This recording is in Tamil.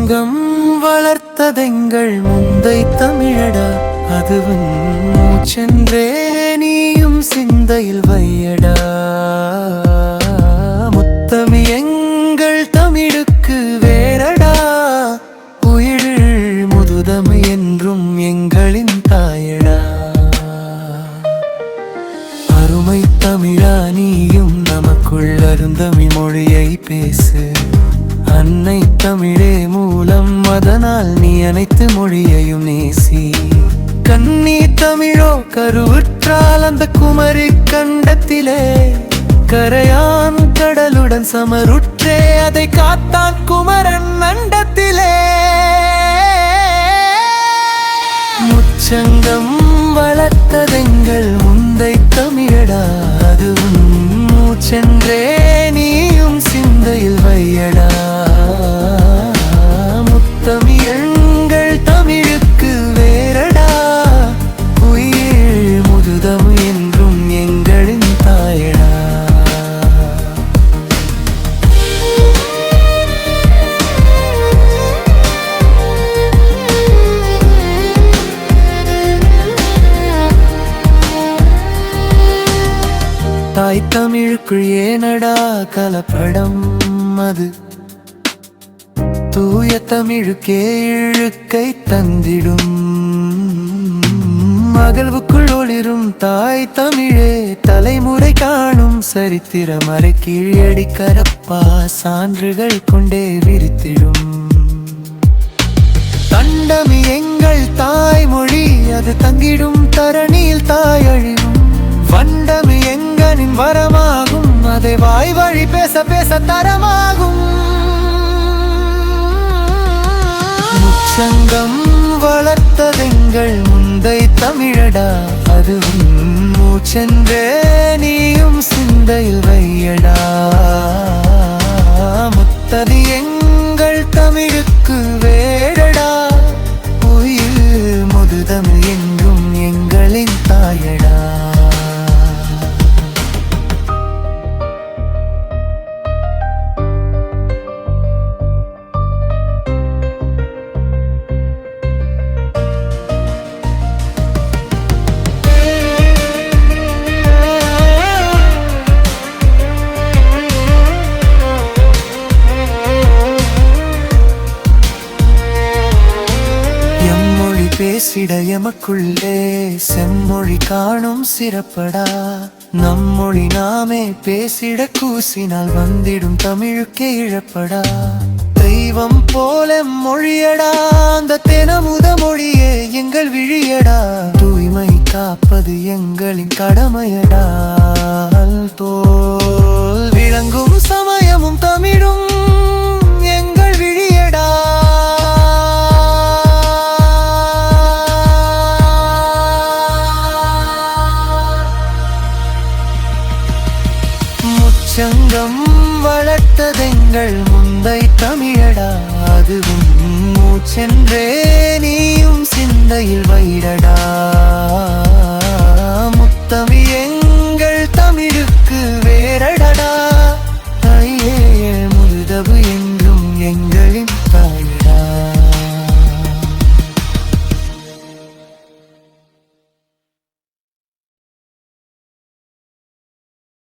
முச்சங்கம் வளர்த்ததெங்கள் முந்தை தமிழடா, அதுவும் மூச்சென்றே நீயும் சிந்தையில் வையடா. முத்தமி எங்கள் தமிழுக்கு வேறடா, உயிர் முதுதமை என்றும் எங்களின் தாயடா. அருமை தமிழா நீயும் நமக்குள் அருந்தமிழ் மொழியை பேசு. அன்னை தமிழே மூலம், அதனால் நீ அனைத்து மொழியையும் நேசி. கன்னி தமிழோ கருவுற்றால் அந்த குமரி கண்டத்திலே கரையான் கடலுடன் சமருற்றே அதை காத்தான் குமரன் அண்டத்திலே. முச்சங்கம் வளர்த்ததெங்கள் முந்தை தமிழடா, அதுவும் மூச்சென்றே நீயும் சிந்தையில் வையடா. முத்தமி எங்கள் தமிழுக்கு வேறடா, உயிர் முதுதம் என்றும் எங்களின் தாயடா. தாய் தமிழுக்குள் ஏனடா கலப்படம், அது தூய தமிழுக்கே இழுக்கை தந்திடும். மகிழ்வுக்குள் ஒளிரும் தாய் தமிழே தலைமுறை காணும் சரித்திரம் அரை கீழடி கரப்பா சான்றுகள் கொண்டே விரித்திடும். தண்டமி எங்கள் தாய்மொழி, அது தங்கிடும் தரணியில் தாய் அழிவும். வண்டமி எங்களின் வரமாகும், அதை வாய் வழி பேச பேச தரமாகும். முச்சங்கம் வளர்த்ததெங்கள் முந்தை தமிழடா, அதுவும் மூச்சென்றே நீயும் சிந்தையில் வையடா. முத்ததி எங்கள் தமிழுக்கு வேறடா, உயிர் முதுதமிழ் என்றும் எங்களின் தாயடா. பேசிட எமக்குள்ளே செம்மொழி காணும் சிறப்படா. நம்மொழி நாமே பேசிட கூசினால் வந்திடும் தமிழுக்கே இழப்படா. தெய்வம் போல மொழியடா, அந்த தெனமுத மொழியே எங்கள் விழியடா. தூய்மை காப்பது எங்களின் கடமையடா. தோல் விளங்கும் சமயமும் தமிழும் எங்கள் விழியடா. முச்சங்கம் வளர்த்ததெங்கள் முந்தை தமிழடா, அதுவும் மூச்சென்றே நீயும் சிந்தையில் வைடடா. முத்தமிழ்